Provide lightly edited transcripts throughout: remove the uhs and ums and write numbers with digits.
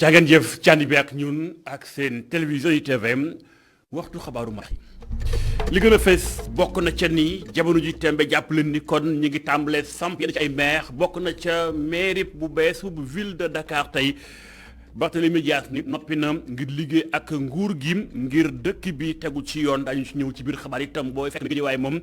jàngeen jëf cànni bi ak ñun ak seen télévision UTV waxtu xabaaru marax yi li gën a fees bokk na ca ni jamono ji tembe jàpp leen ni kon ñi ngi tàmbalee samp yenn ci ay maire bokk na ca mairie bu bees bu ville de Dakar tey Barthélémy Dias ni noppi na ngir liggéey ak nguur gi ngir dëkk bi tegu ci yoon daañu ci ñëw ci biir xabaar itam booy fekk na waaye moom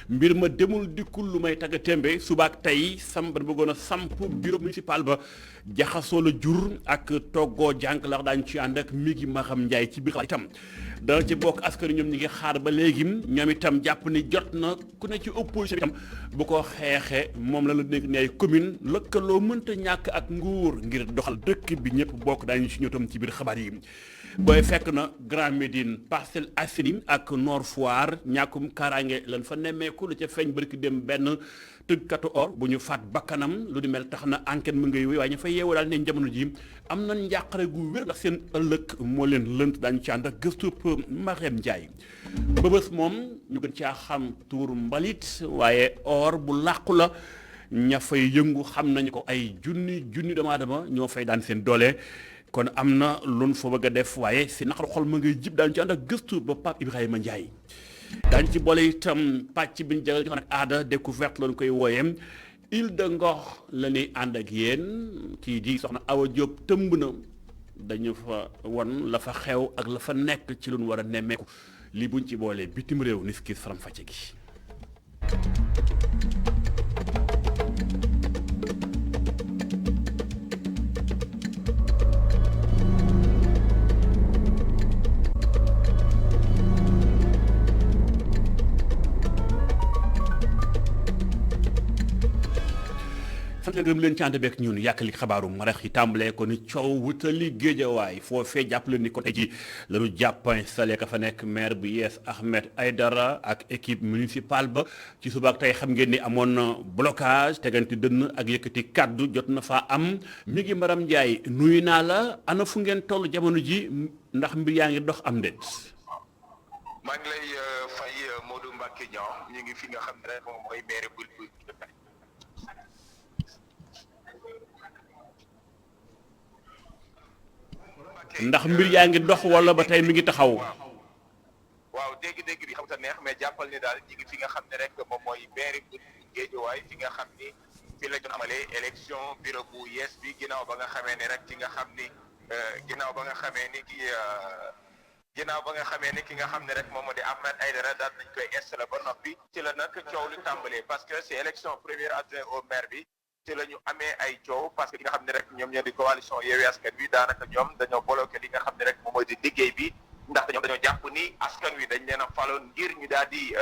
mbir ma demul dikkul lu may tagga tembe subaak tey samp ba bëggoon a samp bureau municipal ba jaxasoo la jur ak toggoo jànk lax daañu ci ànd ak mi ngi Maxam Njaay ci biir xabaar itam dana ci bokk askan ñoom ñi ngi xaar ba léegi ñoom itam jàpp ni jot na ku ne ci opposition itam bu ko xeexee moom la nekk ne ay commune lëkkaloo mënta ñàkk ak nguur ngir doxal dëkk bi ñëpp bokk daañu ci ñëw tam ci biir xabaar yi booy fekk na Grand Médine Parcelles Assainies ak Nord Foire ñàkkum kaaraange lan fa nemmeeku lu ca feeñ barki dem benn tëggkatu or bu ñu faat bakkanam lu di mel tax na enquête mu ngay wéy waaye ñu fa yeewu daal ne jamono ji am na njàqare gu wér ndax seen ëllëg moo leen lënt daañu ci ànd ak gëstub Marème Ndiaye bëbës moom ñu gën caa xam tuur mbalit waaye or bu làqu la ña fay yëngu xam nañu ko ay junni doomu aadama ñoo fay daan seen doole kon am na luñ fa bëgg a def waaye si naqaru xol ma ngay jib daañu ci ànd ak gëstu ba Pape Ibrahima Ndiaye daañu ci boole itam pàcc bi ñu jagal ak aada découverte lañu koy wooyee Île de Ngor la ñuy ànd ak yéen kii di soxna Awa Diop tëmb na dañu fa won la fa xew ak la fa nekk ci lu ñu war a nemmeeku lii buñ ci boolee bitim réew ni skis faram fàcce gi sant gërëm leen ci ànd beek ñun yàkkali xabaaru marax yi tàmbalee ko ni coow wutali géejawaay foofee jàppale ni ko tey ji lañu jàpp installé ka fa nekk maire bu yees Ahmed Aïdara ak équipe municipale ba ci subaak tey xam ngeen ni amoon na blocage tegante dënn ak yëkkati kaddu jot na faa am mi ngi Maram Ndiaye nuyu naa la ana fu ngeen toll jamono ji ndax mbir yaa ngi dox am déet. maa ngi lay fay Modou Mbacke Niang ñu ngi fi nga xam ne rek moom mooy maire bu ndax mbir yaa ngi dox wala ba tey mi ngi taxaw. waaw dégg-dégg bi xam sa neex mais jàppal ni daal ñi ngi fi nga xam ne rek moom mooy maire bu Guédiawaye fi nga xam ni fi la doon amalee élection bureau bu yees bi ginnaaw ba nga xamee ni rek ki nga xam ni ginnaaw ba nga xamee ni ki nga xam ne rek moom moo di Ahmed Aïdara daal nañ koy installé ba noppi ci la nag coow lu tàmbalee parce que c'est élection premier adjoint au maire bi ci la ñu amee ay coow parce que li nga xam ne rek ñoom ñoo di coalition Yewwi Askan Wi daanaka ñoom dañoo bloqué li nga xam ne rek moom mooy di liggéey bi ndaxte ñoom dañoo jàpp ni askan wi dañ leen a faloon ngir ñu daal di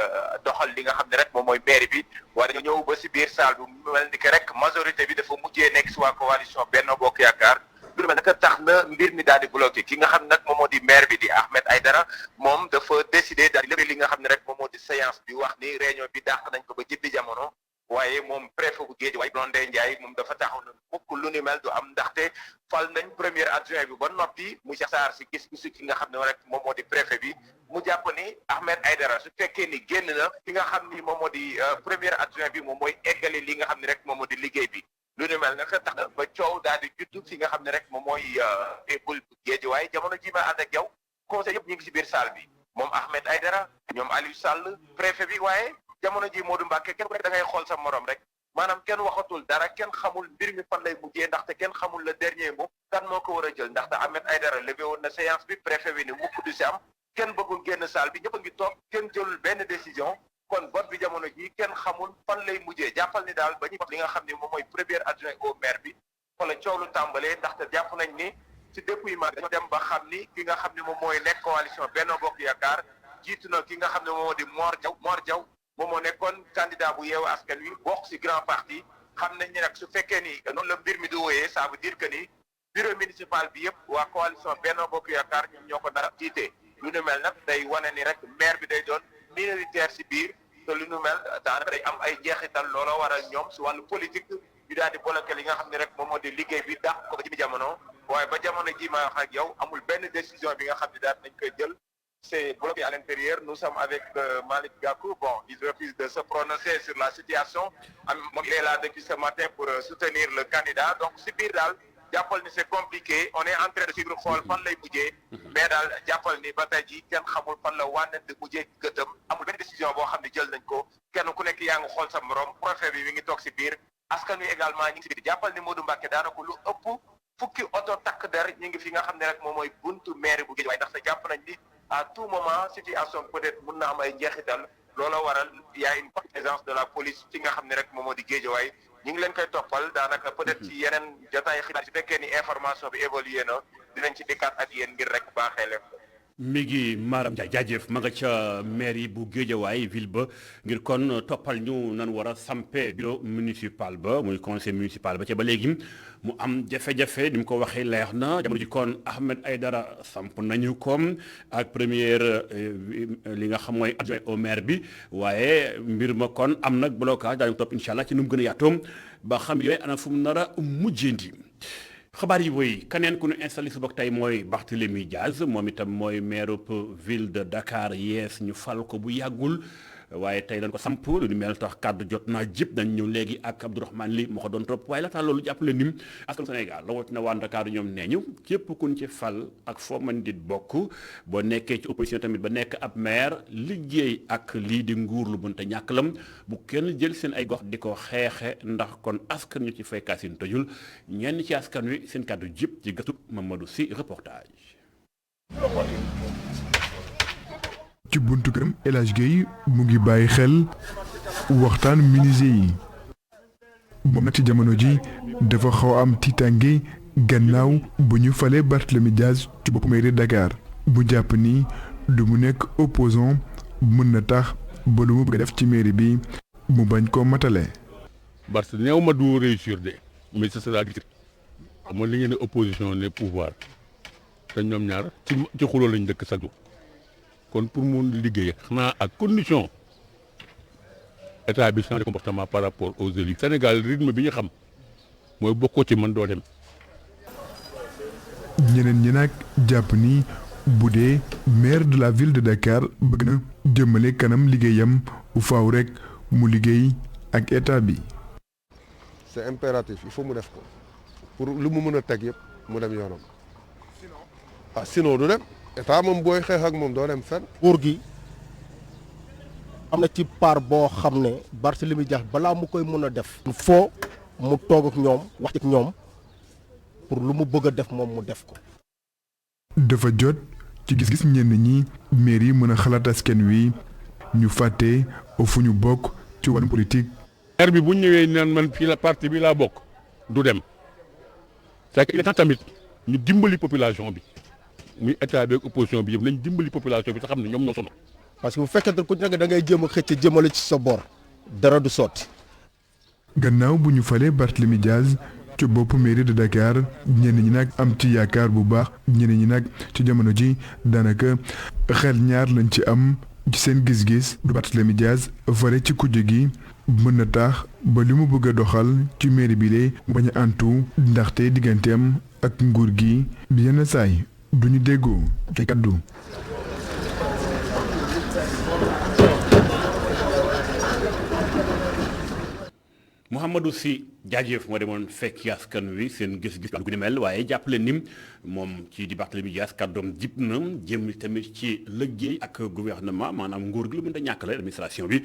doxal li nga xam ne rek moom mooy maire bi waaye dañoo ñëw ba si biir salle bi mu mel ni que rek majorité bi dafa mujjee nekk si waa coalition Benno Bokk Yaakaar lu mel naka tax na mbir mi daal di bloqué ki nga xam ne nag moom moo di maire bi di Ahmed Aïdara moom dafa décidé daal di lépp li nga xam ne rek moom moo di séance bi wax ni réunion bi dàq nañ ko ba jibbi jamono waaye moom préfet bu Guédiawaye Blondin Ndiaye moom dafa taxaw na mukk lu ni mel du am ndaxte fal nañ premier adjoint bi ba noppi mu Cheikh Sarr si gis-gisu ki nga xam ne rek moom moo di préfet bi mu jàpp ni Ahmed Aïdara su fekkee ni génn na ki nga xam ni moom moo di premier adjoint bi moom mooy eggali li nga xam ne rek moom moo di liggéey bi lu ni mel nag tax na ba coow daal di juddu fi nga xam ne rek moom mooy bul Guédiawaye jamono ji ma ànd ak yow conseil yëpp ñu ngi si biir salle bi moom Ahmed Aïdara ñoom Aliou Sall préfet bi waaye jamono ji Modou Mbacke kenn ku nekk da ngay xool sa morom rek maanaam kenn waxatul dara kenn xamul mbir mi fan lay mujjee ndaxte kenn xamul le dernier mot kan moo ko war a jël ndaxte Ahmed Aïdara levé woon na séance bi préfet bi ni mukk du si am kenn bëggul génn salle bi ñëpp a ngi toog kenn jëlul benn décision kon vote bi jamono ji kenn xamul fan lay mujjee jàppal ni daal ba ñuy wax li nga xam ne moom mooy premier adjoint au maire bi wala coow lu tàmbalee ndaxte jàpp nañ ni ci dépouillement dañoo dem ba xam ni ki nga xam ne moom mooy nekk coalition Benno Bokk Yaakaar jiitu na ki nga xam ne moom moo di Mor Diaw moom moo nekkoon candidat bu Yewwi Askan Wi bokk ci grand parti xam nañ ni nag su fekkee ni noonu la mbir mi di wooyee ça veut dire que ni bureau municipal bi yëpp waa coalition Benno Bokk Yaakaar ñoom ñoo ko nar a jiite lu nu mel nag day wane ni rek maire bi day doon minoritaire ci biir te lu nu mel daanaka day am ay jeexital looloo waral ñoom ci wàllu politique ñu daal di bloqué li nga xam ne rek moom moo di liggéey bi dàq ko ba ci jamono waaye ba jamono ji ma wax ak yow amul benn décision bi nga xam ne daal nañ koy jël. C'est bloqué à l'intérieur. Nous sommes avec Malick Gakou. Bon, il refuse de se prononcer sur la situation. Il est là depuis ce matin pour soutenir le candidat. Donc, si biir daal jàppal ni c'est compliqué on est en train de suivre xool fan lay mujjee mais daal jàppal ni ba tey ji kenn xamul fan la wànnent di mujjee gëtëm amul benn décision boo xam ne jël nañ ko kenn ku nekk yaa ngi xool sa morom préfet bi mi ngi toog si biir askan wi également ñi ngi si biir jàppal ni Modou Mbacké daanaka lu ëpp fukki oto takk der ñu ngi fi nga xam ne rek moom mooy buntu maire bu Guédiawaye ndax te jàpp nañ ni à tout moment situation peut-être mun na am ay njeexital loola waral y a une présence de la police ci nga xam ne rek moom moo di Guédiawaye ñu ngi leen koy toppal daanaka peut-être ci yeneen jotaay xibaar su fekkee ni information bi évolué na dinañ ci dikkaat ak yéen ngir rek baaxee leen. mi ngi Maram Ndiaye jaajëf ma nga ca mairie bu Guédiawaye ville ba ngir kon toppal ñu nan war a sampe bureau municipal ba muy conseil municipal ba ca ba léegi mu am jafe-jafe ni mu ko waxee leer na jamono ji kon Ahmed Aïdara samp nañu kom ak première li nga xam mooy adjoint au maire bi waaye mbir ma kon am nag blocage daañu topp incha allah ci nu mu gën a yaatoom ba xam yooyu ana fu mu nar a mujjeendi xabaar yi woy keneen ku ñu installé su bokk tey mooy Barthélémy Diaz moom itam mooy maire ville de Dakar yees ñu fal ko bu yàggul waaye tey dañ ko samp lu ni mel tax kàddu jot naa jëpp dañ ñëw léegi ak Abdourahmane Ly moo ko doon topp waaye laata loolu jàppale nim askan Sénégal rawatina waa Dakar ñoom nee ñu képp kuñ ci fal ak foo mën di bokk boo nekkee ci opposition tamit ba nekk ab maire liggéey ak lii di nguur lu mënta ñàkk lam bu kenn jël seen ay gox di ko xeexe ndax kon askan ñu ci fay kaasin tëjul ñenn ci askan wi seen kàddu jëpp ci gëstu Mamadou Sy reportage. ci buntu këram El Hadj Gueye mu ngi bàyyi xel waxtaan menuisier yi moom nag ci jamono ji dafa xaw am tiitange gannaaw bu ñu falee Barthélémy Diaz ci bopp mairie Dakar bu jàpp ni du mu nekk opposant mën na tax ba lu mu bëgg a def ci mairie bi mu bañ koo matale. parce que néew ma du réussir de mais ce sera difficile xam nga li ngeen ne opposition ne pouvoir te ñoom ñaar ci xuloo lañ dëkk sax kon pour mu liggéey xanaa ak condition état bi changer comportement par rapport aux élus. Sénégal rythme bi ñu xam mooy bokkoo ci mën doo dem. ñeneen ñi nag jàpp ni bu dee maire de la ville de Dakar bëgg na jëmale kanam liggéeyam faaw rek mu liggéey ak état bi. c'est impératif il faut mu def ko pour lu mu mën a teg yëpp mu dem yoonam ah sinon du dem. état moom booy xeex ak moom doo dem fenn. nguur gi am na ci part boo xam ne Barthélémy Dias balaa mu koy mën a def. il faut mu toog ak ñoom wax ak ñoom pour lu mu bëgg a def moom mu def ko. dafa jot ci gis-gis ñenn ñi maire yi mën a xalaat askan wi ñu fàtte fu ñu bokk ci wàllum politique. maire bi bu ñëwee naan man fii la parti bi laa bokk du dem c'est que il est temps tamit ñu dimbali population bi. muy état bi ak opposition bi yëpp nañ dimbali population bi te xam ne ñoom ñoo sonn. parce que bu fekkente ku nekk da ngay jéem a xëcc jëmale ci sa bor dara du sotti. gannaaw bu ñu falee Barthélémy Diaz ci bopp mairie de Dakar ñenn ñi nag am ci yaakaar bu baax ñenn ñi nag ci jamono ji daanaka xel ñaar lañ ci am ci seen gis-gis du Barthélémy Diaz fare ci kujje gi mën na tax ba li mu bëgg a doxal ci mairie bi lee bañ a antu ndaxte digganteem ak nguur gi yenn saay duñu déggoo ci kaddu. Mouhamadou Sy jaajëf moo demoon fekk askan wi seen gis-gis gu ni mel waaye jàppale nim moom ci di Barthélémy Dias kàddoom jib na jëm tamit ci liggéey ak gouvernement maanaam nguur gi lu mën a ñàkk la administration bi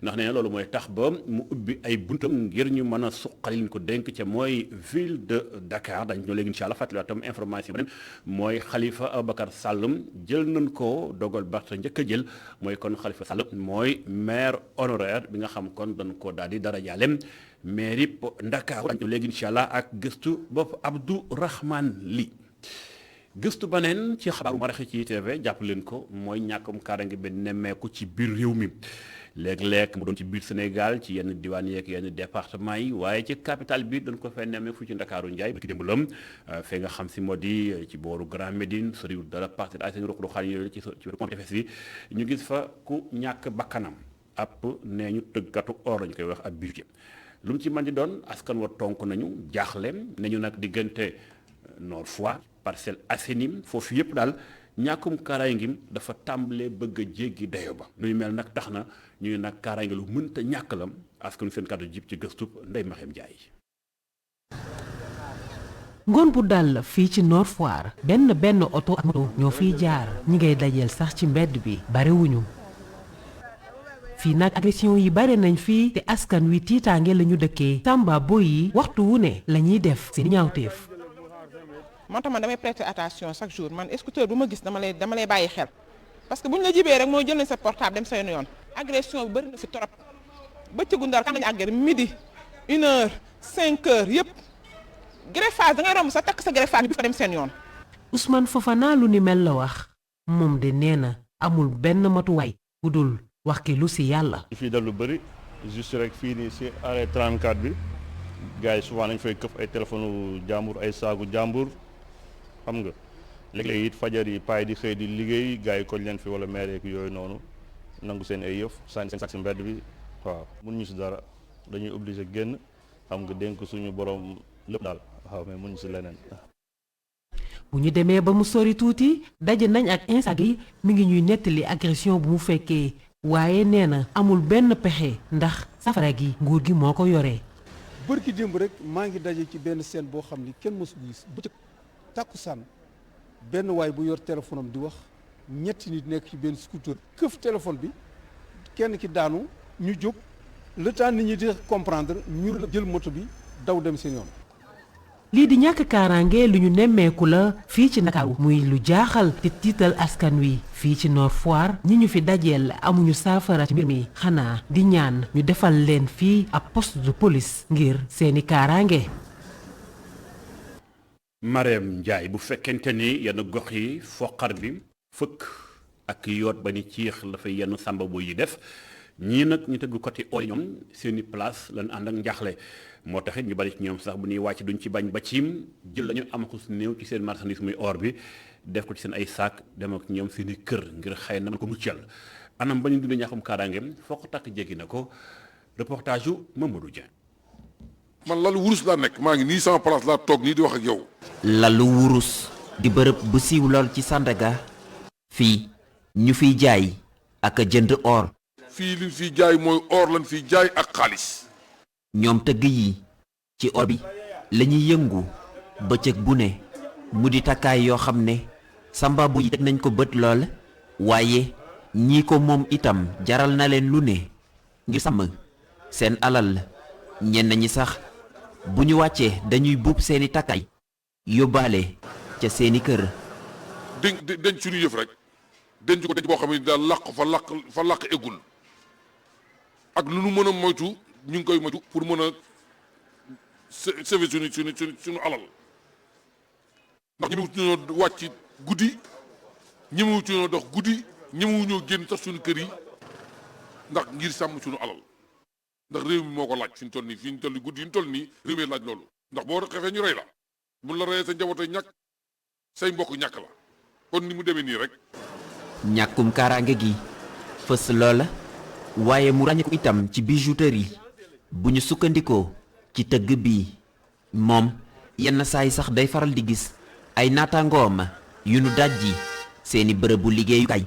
ndax nee na loolu mooy tax ba mu ubbi ay buntam ngir ñu mën a suqali ñu ko dénk ca mooy ville de Dakar dañ ñoo léegi incha allah fàttaliwaat tam information beneen mooy Khalifa Ababacar Sall jël nañ ko dogal Barth njëkk a jël mooy kon Khalifa Sall mooy maire honoraire bi nga xam kon dañ ko daal di dara jaalem mairie Ndakaaru dañu léegi incha allah ak gëstu bopp Abdourahmane Ly gëstu baneen ci xabaaru maraxi ci TV jàpp leen ko mooy ñàkkum kaaraange bi nemmeeku ci biir réew mi léeg-léeg mu doon ci biir Sénégal ci yenn diwaan yeeg yenn département yi waaye ci capitale bi dañ ko fay nemmeeku fu ci Ndakaaru Njaay ba ki démb lam fee nga xam si moo di ci booru Grand Médine soriwul dara parti ay seen ruq-ruqaan yooyu ci pont tefes yi ñu gis fa ku ñàkk bakkanam ab nee ñu tëggkatu or lañu koy wax ab bijoutier lu mu ci mën di doon askan wa tonk nañu jaaxlem nañu nag diggante Nord Foire Parcelles Assainies foofu yëpp daal ñàkkum kaaraange dafa tàmbalee bëgg a jéggi dayo ba nuy mel nag tax na ñuy nag kaaraange lu mënta ñàkk lam askan seen kàddu jib ci gëstu Ndeye Maxem Ndiaye. ngoon bu dal fii ci Nord Foire benn oto ak moto ñoo fiy jaar ñi ngay dajeel sax ci mbedd bi bariwuñu fii nag agression yi bare nañ fii te askan wi tiitaange la ñu dëkkee Tamba boy yi waxtu wu ne la ñuy def seen ñaawteef. man tam man damay prêter attention chaque jour man scooter bu ma gis dama lay bàyyi xel parce que bu ñu la jibee rek mooy jël nañ sa portable dem seen yoon agression bi bëri na fi trop bëccëgu Ndar kan lañu àggee midi 1h 5h yëpp greffage da ngay romb sa takk sa greffage bi fa dem seen yoon. Ousmane Fofana lu ni mel la wax moom de nee na amul benn matuwaay bu dul wax ki lu si yàlla. fii dal lu bëri juste rek fii nii si arrêt 34 bi gars yi souvent nañ fay këf ay téléphone jàmbur ay saagu jàmbur xam nga léeg-léeg it fajar yi paay di xëy di liggéey gars yi koñ leen fi wala maire yeeg yooyu noonu nangu seen ay yëf sànni seen sac si mbedd bi waaw mun ñu si dara dañuy obligé génn xam nga dénk suñu borom lépp daal waaw mais mun ñu si leneen. bu ñu demee ba mu sori tuuti daje nañ ak instant yi mi ngi ñuy nettali agression bu mu fekkee waaye nee na amul benn pexe ndax safara gi nguur gi moo ko yoree. bërki démb rek maa ngi daje ci benn scène boo xam ni kenn mësu gis bu cëg tàkkusaan benn waay bu yor téléphone am di wax ñetti nit nekk ci benn scooter këf téléphone bi kenn ki daanu ñu jóg le temps nit ñi di comprendre ñu jël moto bi daw dem seen yoon. lii di ñàkk kaaraange lu ñu nemmeeku la fii ci Ndakaaru muy lu jaaxal te tiital askan wi fii ci Nord Foire ñi ñu fi dajeel amuñu saafara ci mbir mi xanaa di ñaan ñu defal leen fii ab poste de police ngir seeni kaaraange. Marème Ndiaye bu fekkente ni yenn gox yi foqar bi fëkk ak yoot ba ni ciix la fay yenn sàmba boy yi def ñii nag ñu tëgg côté or ñoom seeni place lañ ànd ak njaaxle moo taxit ñu bari ci ñoom sax bu ñuy wàcc duñ ci bañ ba ciim jël lañu am ko su néew ci seen marchandise muy or bi def ko ci seen ay saak dem ak ñoom seeni kër ngir xëy na ko muccal anam ba ñu dundee ñaaxum kaaraangeem foo ko takk jéggi na ko reportage yu Mamadou Dieng. man lalu wurus laa nekk maa ngi nii sama place laa toog nii di wax ak yow. lalu wurus di bërëb bu siiw lool ci Sandaga fii ñu fiy jaay ak a jënd or. fii liñ fiy jaay mooy or lañ fiy jaay ak xaalis. ñoom tëgg yi ci or bi la ñuy yëngu bëccëg bu ne mu di takkaay yoo xam ne samba bu yi teg nañ ko bët lool waaye ñii ko moom itam jaral na leen lu ne ngir sàmm seen alal ñenn ñi sax bu ñu wàccee dañuy buub seeni takkaay yóbbaale ca seeni kër. denc suñu yëf rek denc ko denc boo xam ne daal fa làq eggul ak lu nu mën a moytu ñu ngi koy moytu pour mën a sauver suñu alal ndax ñemewuñu ñoo wàcc guddi ñemewuñu ñoo dox guddi ñemewuñu ñoo génn sax suñu kër yi ndax ngir sàmm suñu alal ndax réew mi moo ko laaj fi ñu toll nii guddi yi ñu toll nii réew mi laaj loolu ndax boo xefee ñu rey la mun la reyee sa njaboot ñàkk say mbokk ñàkk la kon ni mu demee nii rek. ñàkkum kaaraange gi fës loola waaye mu ràññeeku itam ci bijouterie bu ñu sukkandikoo ci tëgg bi moom yenn saa yi sax day faral di gis ay naataangoom yu nu dajji seeni bërëbu liggéeyukaay.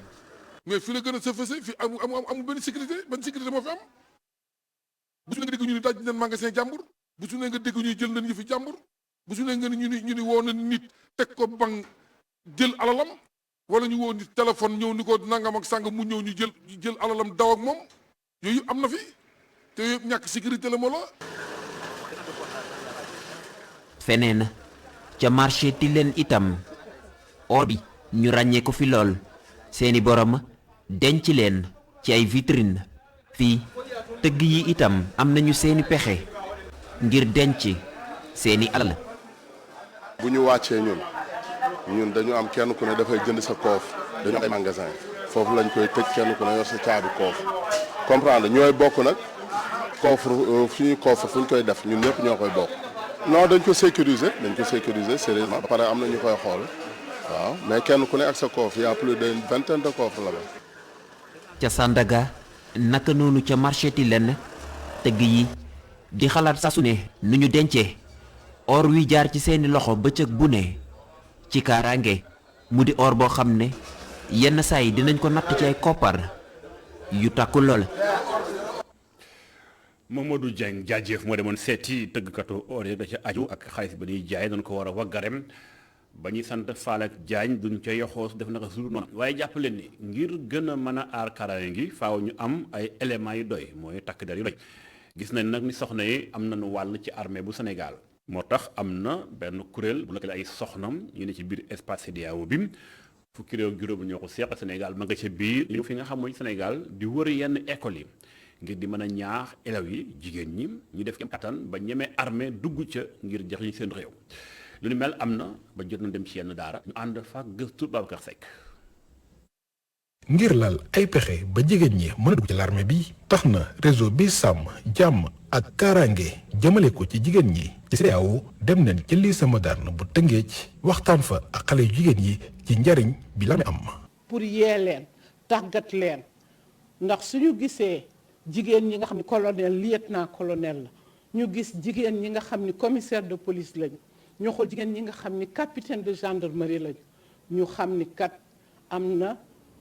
mais fi la gën a sa fëse fi amul benn sécurité moo fi am bu su ne nga dégg ñu ni daj nañ magasin jàmbur bu su ne nga dégg ñuy jël nañ yëfi jàmbur bu su ne nga ñu ni woo na nit teg ko bang jël alalam wala ñu woo nit téléphone ñëw ni ko nangam ak sàng mu ñëw ñu jël alalam daw ak moom yooyu am na fi te yooyu ñàkk sécurité la moo la. feneen ca marché Tilène itam or bi ñu ràññee ko fi lool seeni borom denc leen ci ay vitrine fii tëgg yi itam am nañu seeni pexe ngir denc seeni alal. bu ñu wàccee ñun dañu am kenn ku ne dafay jënd sa koof dañu am magasin foofu lañ koy tëj kenn ku ne yor sa caabi koof comprendre ñooy bokk nag coffre suñuy coffre fu ñu koy def ñun ñëpp ñoo koy bokk. non dañ ko sécuriser sérieusement ba pare am na ñu koy xool waaw mais kenn ku ne ak sa coffre y a plus d'une vingtaine de coffres là-bas. ca Sandaga naka noonu ca marché Tilène tëgg yi di xalaat saa su ne nu ñu dencee or wi jaar ci seeni loxo bëccëg bu ne ci kaaraange mu di or boo xam ne yenn saa yi dinañ ko natt ci ay koppar yu takku lool. Mamadou Dieng jaajëf moo demoon seeti tëggkatu or da ca aju ak xaalis ba ñuy jaay doon ko war a waggarem ba ñuy sant Fall ak Diagne duñ ca yoxoos def naka suur noonu waaye jàpp leen ni ngir gën a mën a aar kaaraange gi faaw ñu am ay éléments yu doy mooy takk der yu doy gis nañ nag ni soxna yi am nañu wàll ci armée bu Sénégal moo tax am na benn kuréel bu lëkkale ay soxnam ñu ne ci biir espace CEDEAO bi fukki réew juróom ñoo ko seq Sénégal ma nga ca biir li fi nga xam mooy Sénégal di wër yenn écoles yi ngir di mën a ñaax élèves yi jigéen ñi ñu def ci kattan ba ñemee armée dugg ca ngir jëriñ seen réew lu ni mel am na ba jot na dem ci yenn daara ñu ànd fa gëstu Babacar Seck. ngir lal ay pexe ba jigéen ñi mën a dugg ci l'armée bi tax na réseau bi sàmm jàmm ak kaaraange jëmale ko ci jigéen ñi ci CEDEAO dem nañ ci lycée moderne bu Tëngéej waxtaan fa ak xale yu jigéen yi ci njariñ bi l'armée am. pour yee leen tàggat leen ndax suñu gisee jigéen ñi nga xam ne colonel lieutenant colonel la ñu gis jigéen ñi nga xam ni commissaire de police lañu ñu xool jigéen ñi nga xam ni capitaine de gendarmerie lañu ñu xam ni kat am na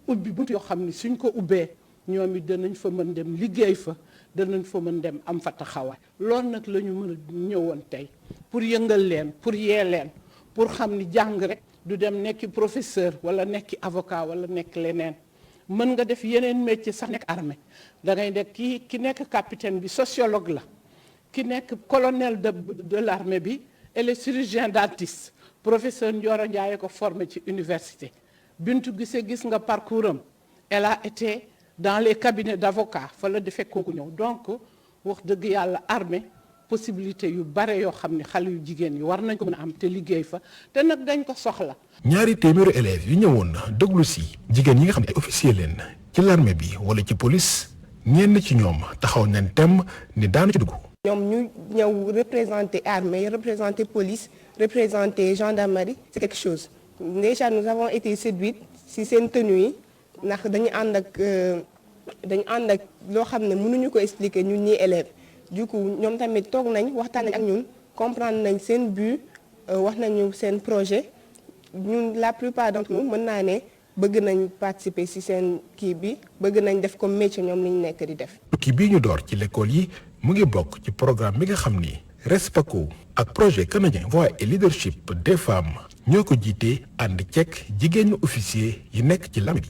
ubbi bunt yoo xam ni suñ ko ubbee ñoom it danañ fa mën dem liggéey fa danañ fa mën dem am fa taxawaay loolu nag la ñu mën a ñëwoon tey pour yëngal leen pour yee leen pour xam ni jàng rek du dem nekki professeur wala nekki avocat wala nekk leneen mën nga def yeneen métier sax nekk armée da ngay nekk ki nekk capitaine bi sociologue la ki nekk colonel de l'armée bi et le chirurgien dentiste professeur Ndioro Ndiaye ko formé ci université Bintu Gissé gis nga parcours am elle a été dans les cabinets d'avocats fa la defee kooku ñëw donc wax dëgg yàlla armée possibilité yu bare yoo xam ne xale yu jigéen yi war nañ ko mën a am te liggéey fa te nag dañ ko soxla. ñaari téeméeru élèves yu ñëwoon déglu si jigéen yi nga xam ne ay officier leen ci l'armée bi wala ci police ñenn ci ñoom taxaw nañ tem ni daanu ci dugg. ñoom ñu ñëw représenter armée représenter police représenter gendarmerie c'est quelque chose déjà nous avons été séduites si seen tenue yi ndax dañu ànd ak loo xam ne mënuñu ko expliquer ñun ñii élèves du coup ñoom tamit toog nañ waxtaan nañ ak ñun comprendre nañ seen but wax nañu seen projet ñun la plupart d'entre nous mën naa ne bëgg nañ participer ci seen kii bi bëgg nañ def comme métier ñoom li ñu nekk di def. tukki bii ñu door ci l'école yi mu ngi bokk ci programme bi nga xam ni RESPACO ak projet canadien voix et leadership des femmes ñoo ko jiite ànd ceeg jigéenu officier yi nekk ci l'armée bi.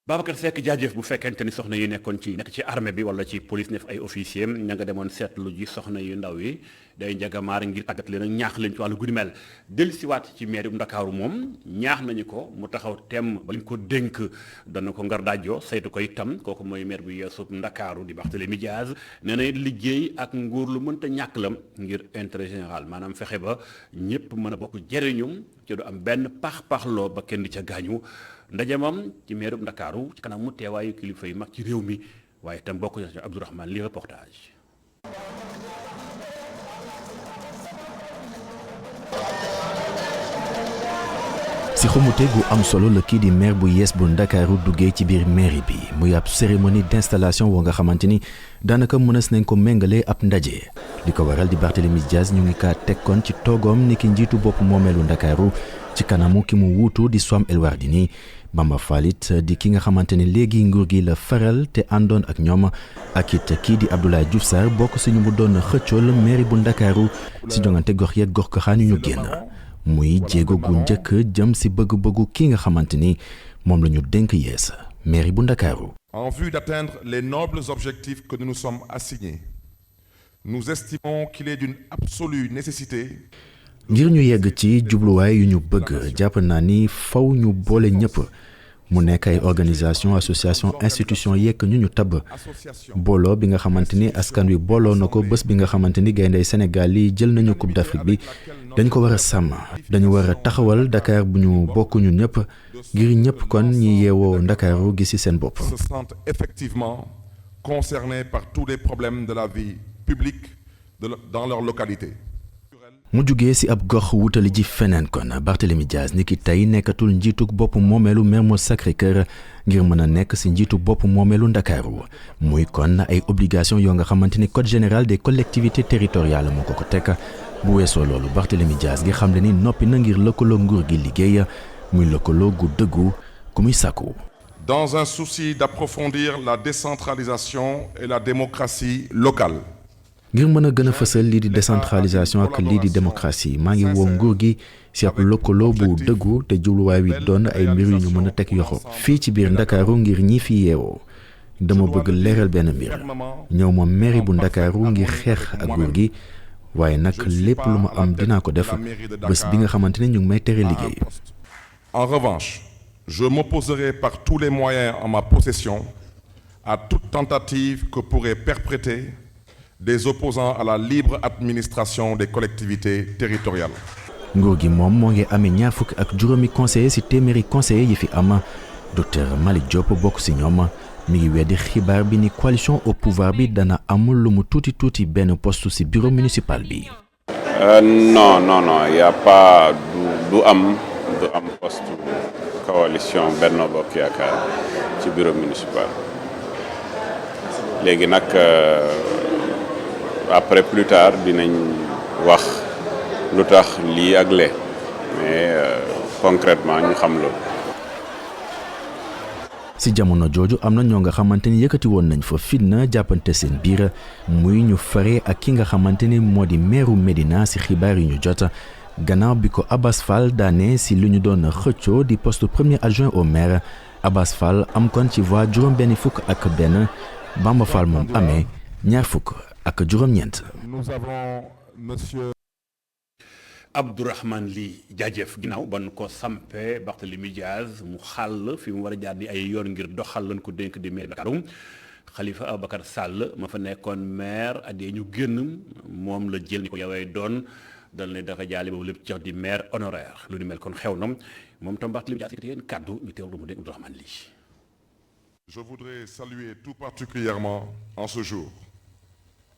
Babacar Seck jaajëf bu fekkente ni soxna yi nekk ci armée bi wala ci police neef ay officier ña nga demoon seetlu ji soxna yu ndaw yi day njagamaar ngir tàggat leen ak ñaax leen ci wàllu guddi mel dellusiwaat ci mairie bu Ndakaaru moom ñaax nañu ko mu taxaw temm ba liñ ko dénk dana ko ngar daajoo saytu ko itam kooku mooy maire bu yeesu Ndakaaru di Barthélémy Dias nee na liggéey ak nguur lu mënta ñàkk lam ngir intérêt général maanaam fexe ba ñëpp mën a bokk jëriñu ci du am benn pax-paxloo ba kenn di ca gaañu ndajamam ci meeru Ndakaaru ci kanam mu teewaayu kilifa yi mag ci réew mi waaye itam bokk na ci Abdourahmane li reportage. si xumute gu am solo la kii di maire bu yees bu Ndakaaru duggee ci biir mairie bi muy ab cérémonie d'installation woo nga xamante ni daanaka mënees nañ ko méngale ab ndaje li ko waral di Barthélémy Dias ñu ngi kaa tekkoon ci toogoom ni ki njiitu bopp moomeelu Ndakaaru ci kanamu ki mu wuutu di Soham El Wardini Bamba Falit di ki nga xamante ne léegi nguur gi la faral te àndoon ak ñoom ak it kii di Abdoulaye Diouf Sarr bokk si ñu mu doon xëccool mairie bu Ndakaaru si jongante gox yeeg gox goxaan yu ñu génn muy jéego gu njëkk jëm si bëgg-bëggu ki nga xamante ni moom la ñu dénk yees mairie bu Ndakaaru. En vue d'atteindre les nobles objectifs que nous nous sommes assignés, nous estimons qu'il est d'une absolue nécessité. ngir ñu yegg ci jubluwaay yu ñu bëgg jàpp naa ni faw ñu boole ñëpp mu nekk ay organisation association institution yekk ñu tabb booloo bi nga xamante ni askan wi booloo na ko bés bi nga xamante ni gayndey Sénégal yi jël nañu coupe d'Afrique bi dañ ko war a sàmm dañu war a taxawal Dakar bu ñu bokk ñun ñëpp ngir ñëpp kon ñi yeewoo Ndakaaru gis ci seen bopp. Se sentent effectivement concernés par tous les problèmes de la vie publique dans leur localité. mu jugee ci ab gox wutali ji feneen kon Barthélémy Dias ni ki tey nekkatul njiitu bopp moomeelu Mermoz Sacré-Cœur ngir mën a nekk ci njiitu bopp moomeelu Ndakaaru muy kon ay obligation yoo nga xamante ni code général des collectivités territoriales moo ko teg bu weesoo loolu Barthélémy Dias gi xam le ni noppi na ngir lëkkaloo nguur gi liggéey muy lëkkaloo gu dëggu ku muy sàkku. dans un souci d'approfondir la décentralisation et la démocratie locale. ngir mën a gën a fësal lii di décentralisation ak lii di démocratie maa ngi woo nguur gi ci ab lëkkaloo bu dëggu te jubluwaay wi doon ay mbir yu ñu mën a teg yoxo fii ci biir Ndakaaru ngir ñi fi yeewoo dama bëgg leeral benn mbir ñëw ma mairie bu Ndakaaru ngir xeex ak nguur gi waaye nag lépp lu ma am dinaa ko def bés bi nga xamante ne ñu ngi may tere liggéey. En revanche, je m'opposerai par tous les moyens en ma possession à toute tentative que pourraient perpétrer des opposants à la libre administration des collectivités territoriales. nguur gi moom moo ngi amee ñaar fukk ak juróomi conseiller ci téeméeri conseiller yi fi am docteur Malick Diop bokk ci ñoom mi ngi weddi xibaar bi ni coalition au pouvoir bi dana am lu mu tuuti benn poste ci bureau municipal bi. non y a pas du am poste coalition Benno Bokk Yaakaar ci bureau municipal léegi nag après plus tard dinañ wax lu tax lii ak lee mais concrètement ñu xam loolu. ci jamono jooju am na ñoo nga xamante ni yëkkati woon nañ fa fitna jàppante seen biir muy ñu fare ak ki nga xamante ni moo di meeru Médina ci xibaar yi ñu jot gannaaw bi ko Abass Fall daane ci lu ñu doon xëccoo di poste premier adjoint au maire Abass Fall am kon ci voix juróom-benn fukk ak benn Bamba Fall moom amee ñaar fukk ak juróom-ñeent. Nous avons monsieur Abdourahmane Ly jaajëf ginnaaw ban ko sampee Barthélémy Diaz mu xàll fi mu war a jaar ni ay yoon ngir doxal lañ ko dénk di maire Ndakaaru Khalifa Ababacar Sall ma fa nekkoon maire at yee ñu génn moom la jël ni ko yowee doon dal ne dafa jaale boobu lépp jox di maire honoraire lu ni mel kon xew na moom tam Barthélémy Diaz yéen kàddu ñu teewlu mu dénk Abdourahmane Ly. Je voudrais saluer tout particulièrement en ce jour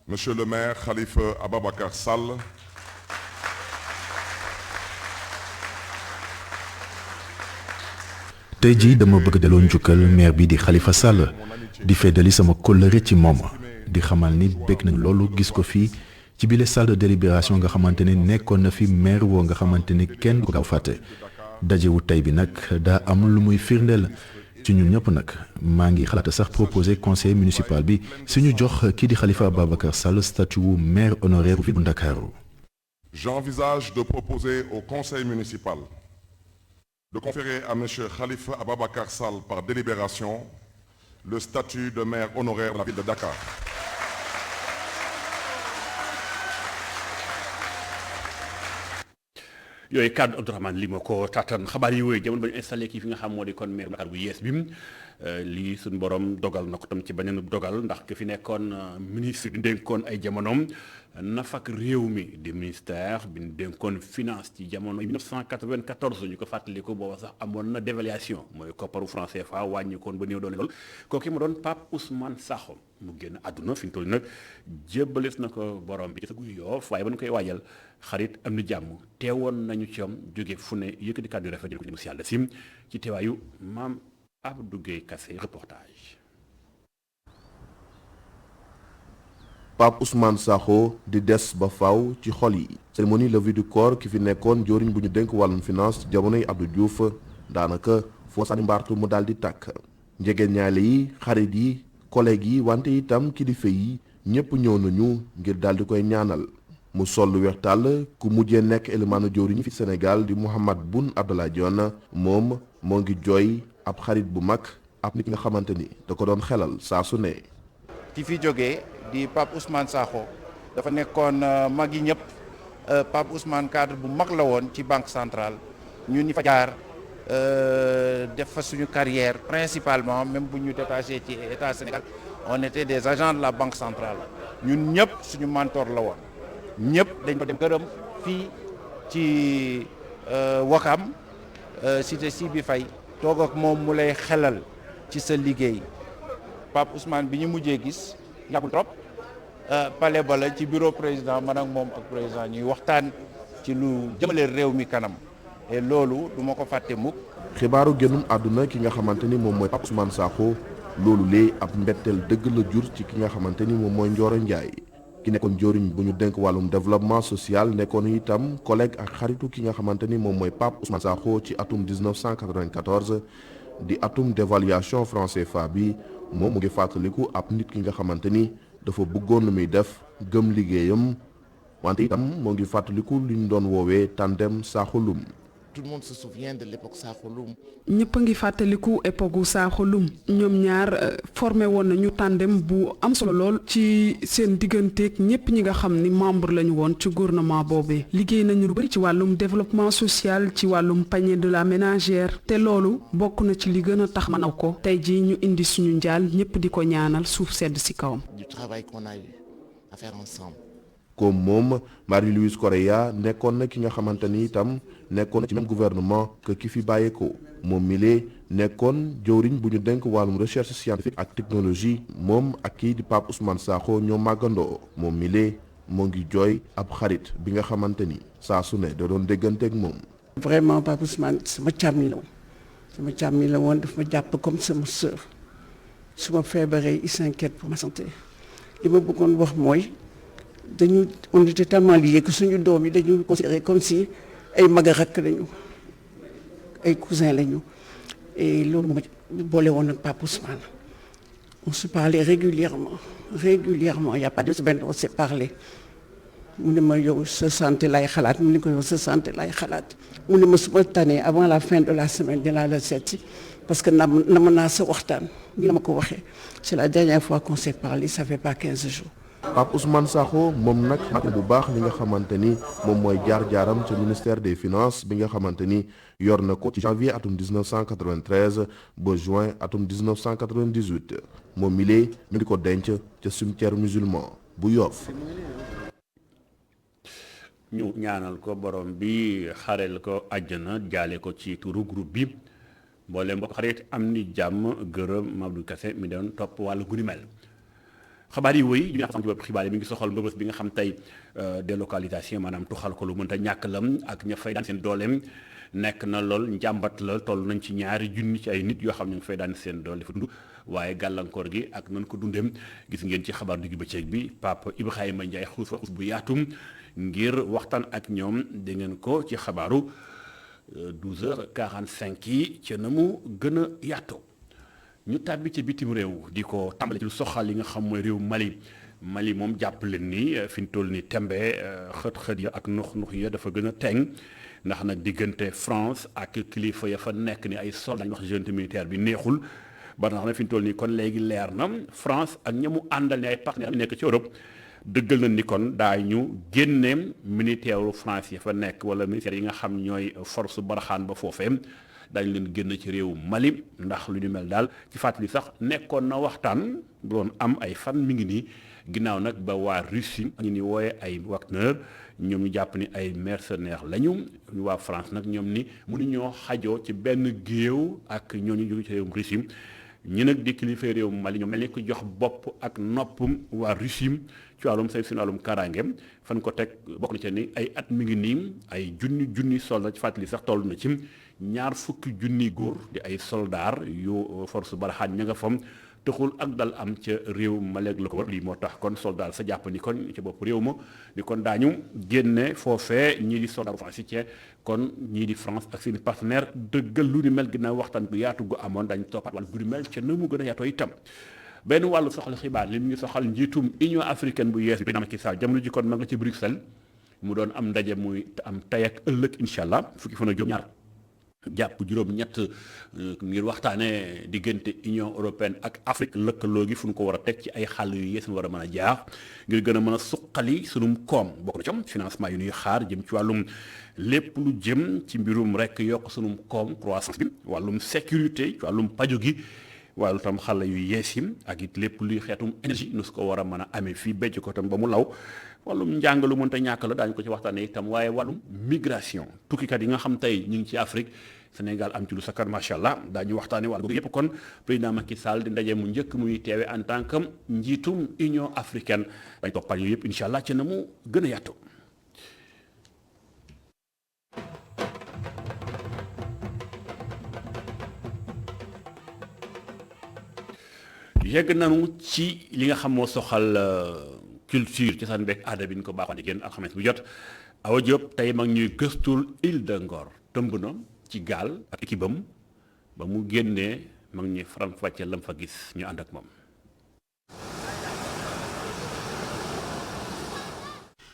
Monsieur le maire Khalifa Ababacar Sall, tey jii dama bëgg delloo njukkal maire bi di Khalifa Sall di feddali sama kóllëre ci moom di xamal ni bëgg nañ loolu gis ko fii ci bile salle de délibération nga xamante ne nekkoon na fi maire woo nga xamante ni kenn du ko gaaw fàtte dajewu tey bi nag daa am lu muy firndeel ci ñun ñëpp nag maa ngi xalaata sax proposé conseil municipal bi suñu jox kii di Khalifa Ababacar Sall statut wu maire honoraire bu Ndakaaru. J'envisage de proposer au conseil municipal de conférer à monsieur Khalifa Ababacar Sall par délibération le statut de maire honoraire de la ville de Dakar. yooyu kàddu Abdourahmane Ly moo ko tàttan xabaar yi wooyu jamono ba ñu installé kii fi nga xam moo di kon maire Dakar bu yees bi lii suñu borom dogal na ko tam ci beneen dogal ndax ki fi nekkoon ministre bi dénkoon ay jamonoom nafak réew mi di ministère bi dénkoon finance ci jamono 1994 ñu ko fàttaliku booba sax amoon na dévaluation mooy kopparu franc CFA wàññikoon ba néew doole lool kooku ma doon Pape Ousmane Sakho mu génn àdduna fi mu toll nag jébbalees na ko borom bi ci sa guy Yoff waaye ba ñu koy waajal xarit am na jàmm teewoon nañu ci am jóge fu ne yëkkati kàddu rafet jël ko ci Yàlla sim ci teewaayu maam Abdou Gueye Kassé reportage. Pape Ousmane Sakho di des ba faaw ci xol yi. cérémonie levée du corps ki fi nekkoon joriñ bu ñu dénk wàllum finance ci jamonoy Abdou Diouf daanaka foo sànni mbaartu mu daal di tàkk. njegeen ñaale yi xarit yi collègues yi wante itam kilifa yi ñëpp ñëw nañu ngir daal di koy ñaanal. mu sol lu weex tàll ku mujjee nekk élimaanu joriñ fi Sénégal di Mahammed Boun Abdallah Dionne moom moo ngi jooy ab xarit bu mag ab nit nga xamante ni da ko doon xelal saa su ne. ki fi jógee di Pape Ousmane Sakho dafa nekkoon mag yi ñëpp Pape Ousmane cadre bu mag la woon ci banque centrale ñun ñi fa jaar def fa suñu carrière principalement même bu ñu détaché ci état Sénégal on était des agents de la banque centrale ñun ñëpp suñu mentor la woon ñëpp dañ ko dem gërëm fii ci Wakam cité Sibi Faye toog ak moom mu lay xelal ci sa liggéey Pape Ousmane bi ñu mujjee gis yàggul trop palais ba la ci bureau président man ak moom ak président ñuy waxtaan ci lu jëmale réew mi kanam et loolu du ma ko fàtte mukk. xibaaru génnum àdduna ki nga xamante ni moom mooy Pape Ousmane Sakho loolu lee ab mbetteel dëgg la jur ci ki nga xamante ni moom mooy Ndioro Ndiaye ki nekkoon joriñ bu ñu dénk wàllum développement social nekkoon itam collègue ak xaritu ki nga xamante ni moom mooy Pape Ousmane Sakho ci atum 1994 di atum d'évaluation franc CFA bi moom mu ngi fàttaliku ab nit ki nga xamante ni dafa bëggoon lu muy def gëm liggéeyam wante itam moo ngi fàttaliku li ñu doon woowee tandem Sakho-Loum. Tout le monde se souvient de l'époque Sakho-Loum. ñëpp a ngi fàttaliku époque gu Sakho-Loum ñoom ñaar formé woon nañu tandem bu am solo lool ci seen digganteeg ñëpp ñi nga xam ni membre lañu woon ci gouvernement boobee liggéey nañu lu bari ci wàllum développement social ci wàllum panier de la ménagère te loolu bokk na ci li gën a tax ma naw ko tey jii ñu indi suñu njaal ñëpp di ko ñaanal suuf sedd ci kawam. Du travail qu'on a eu à faire ensemble. comme moom Marie-Louise Correa nekkoon na ki nga xamante ni itam nekkoon na ci même gouvernement que ki fi bàyyeekoo moom mile nekkoon jëwriñ bu ñu denk wàllum recherche scientifique ak technologie moom ak kii di Pape Ousmane Sakho ñoo màggandoo moom mile moo ngi jooy ab xarit bi nga xamante ni saa su ne da doon dégganteeg moom. vraiment Pape Ousmane sama càmmi la woon daf ma jàpp comme sama sœur su ma feebaree il s'inquiète pour ma santé li ma bëggoon wax mooy. on était tellement liés que suñu doom yi dañu considéré comme si ay mag a rakk lañu ay cousin lañu et loolu moo boole woon ak Pape Ousmane on se parlait régulièrement il y a pas de semaine on s'est parlé mu ne ma yow sa santé lay xalaat mu ne ko yow sa santé lay xalaat mu ne ma su ma tànnee avant la fin de la semaine dinaa la seeti parce que nam naa sa waxtaan ni la ma ko waxee c'est la dernière fois qu'on s'est parlé ça fait pas 15 jours. Pape Ousmane Sakho moom nag xam bu baax li nga xamante ni moom mooy jaar-jaaram ca ministère des finances bi nga xamante ni yor na ko ci janvier atum 1993 ba juin atum 1998 moom mi lee ñu ngi ko denc ca cimetière musulman bu Yoff. ñu ñaanal ko borom bi xarel ko àjjana jaale ko ci turu groupe bi mboolem mbokk xarit am ni jàmm gërëm Mamadou Kassé mi doon topp wàllu guni mel. xabaar yi wëy ñu nga xam ci bopp xibaar yi mi ngi soxal mbëbës bi nga xam tey délocalisation maanaam tuxal ko lu mënta ñàkk lam ak ña fay daan seen dooleem nekk na lool njàmbat la toll nañ ci 2 junni ci ay nit yoo xam ne nga fay daan seen doole dafa dund waaye gàllankoor gi ak nan ko dundeem gis ngeen ci xabaar diggu bëccëg bi Pape Ibrahima Ndiaye xuus fa xuus bu yaatum ngir waxtaan ak ñoom dégg ngeen ko ci xabaaru 12h45 yi ca na mu gën a yaatoo. ñu tàbbi ci bitim réew di ko tàmbali ci lu soxal yi nga xam mooy réew Mali moom jàpp leen ni fi ñu toll ni tembe xët-xët ya ak nux ya dafa gën a teŋ ndax nag diggante France ak kilifa ya fa nekk ni ay soldats wax junte militaire bi neexul ba nga xam ne fi ñu toll nii kon léegi leer na France ak ña mu àndal ne ay partenaires yi nekk ci Europe dëggal na ni kon daañu génne militaire France ya fa nekk wala militaire yi nga xam ñooy force baraxaan ba foofee dañ leen génn ci réew Mali ndax lu ñu mel daal ci fàttali sax nekkoon na waxtaan bu doon am ay fan mi ngi nii ginnaaw nag ba waa Russie ñu ni wooye ay Wagner ñoom ñu jàpp ni ay mercenaires lañu waa France nag ñoom ni mënuñoo xajoo ci benn géew ak ñooñu jóge ci réewum Russie ñi nag di kilifa réew Mali ñoom mel ni ko jox bopp ak nopp waa Russie ci wàllum say suñu wàllum kaaraange fan ko teg bokk na ci ni ay at mi ngi nii ay junni soldat ci fàttali sax toll na ci 20 junni góor di ay soldats yu force baraxaan ña nga fam taxul ak dal am ca réew Mali ak la ko war lii moo tax kon soldat sa jàpp ni kon ca bopp réew ma ni kon daañu génne foofee ñii di soldat français kon ñii di France ak seen partenaire dëggal lu ni mel ginnaaw waxtaan gu yaatu gu amoon dañu toppaat wàllu gu ni mel ca na mu gën a yaatoo itam benn wàllu soxla xibaar li mu ngi soxal njiitum Union africaine bu yees bi Macky Sall jamono ji kon ma nga ci Bruxelles mu doon am ndaje muy am tey ak ëllëg incha allah fukki fan ak juróom-ñaar jàpp juróom-ñett ngir waxtaanee diggante Union européenne ak Afrique lëkkaloo gi fu ñu ko war a teg ci ay xàll yu yees ñu war a mën a jaar ngir gën a mën a suqali sunum koom bokk na ci financement yu ñuy xaar jëm ci wàllum lépp lu jëm ci mbirum rek yokk sunum koom croissance bi wàllum sécurité ci wàllum paju gi wàllu tam xàll yu yees yi ak it lépp luy xeetum énergie nu su ko war a mën a amee fii becc ko tam ba mu law wàllum njàng lu mënta ñàkk la daañu ko ci waxtaanee itam waaye wàllum migration tukkikat yi nga xam tey ñu ngi ci Afrique Sénégal am ci lu sakkan macha allah daañu waxtaanee wàllu yëpp kon président Macky Sall di ndaje mu njëkk muy teewe en tant que njiitum Union africaine dañ toppal yooyu yëpp incha allah ci na mu gën a yaatu. yegg nañu ci li nga xam moo soxal culture ci saan beeg aada bi ñu ko baaxoon di génn alxames bu jot Awa Diop tey mag ñuy gëstul Île de Ngor tëmb na ci gaal ak équipe am ba mu génnee mag ñi faram-fàccee lam fa gis ñu ànd ak moom.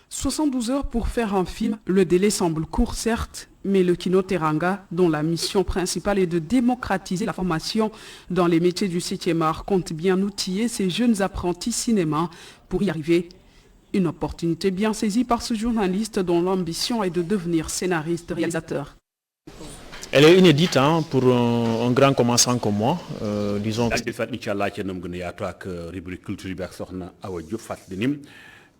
72 heures pour faire un film, le délai semble court certes, mais le Kino Teranga, dont la mission principale est de démocratiser la formation dans les métiers du 7e art, compte bien outiller ces jeunes apprentis cinéma pour y arriver. Une opportunité bien saisie par ce journaliste dont l'ambition est de devenir scénariste réalisateur. Elle est inédite pour un grand commençant comme moi, disons. Inch'Allah ci nam gën a yaatu ak rubrique culture bi ak soxna Awa Diouf fàttali ni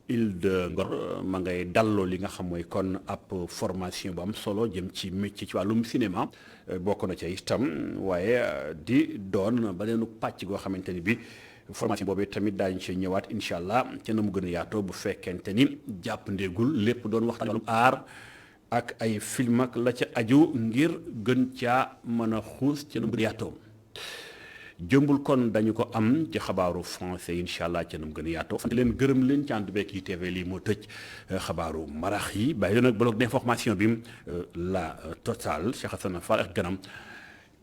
Île de Ngor ma ngay dalloo li nga xam mooy kon ab formation bu am solo jëm ci métier ci wàllum cinéma bokk na ca itam waaye di doon beneenu pàcc goo xamante ni bi formation boobu tamit daañu ci ñëwaat incha allah ca na mu gën a yaatoo bu fekkente ni jàpp ndéegul lépp doon waxtaan wàllum aar ak ay film ak la ca aju ngir gën caa mën a xuus ca na mu gën a yaatoo jëmbul kon dañu ko am ci xabaaru français incha allah ca na mu gën a yaatoo sant leen gërëm leen ci ànd beeg ITV lii moo tëj xabaaru marax yi bàyyi leen nag bloc d'information bi la Total Cheikh Hassana Fall ak ganam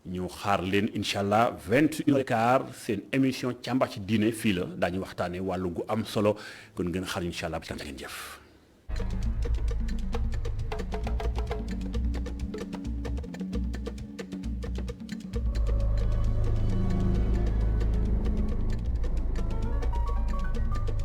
ñu xaar leen incha allah 21h15 seen émission càmbar ci diine fii la daañu waxtaanee wàllu gu am solo kon ngeen xaar incha allah ba ci ngeen jëf.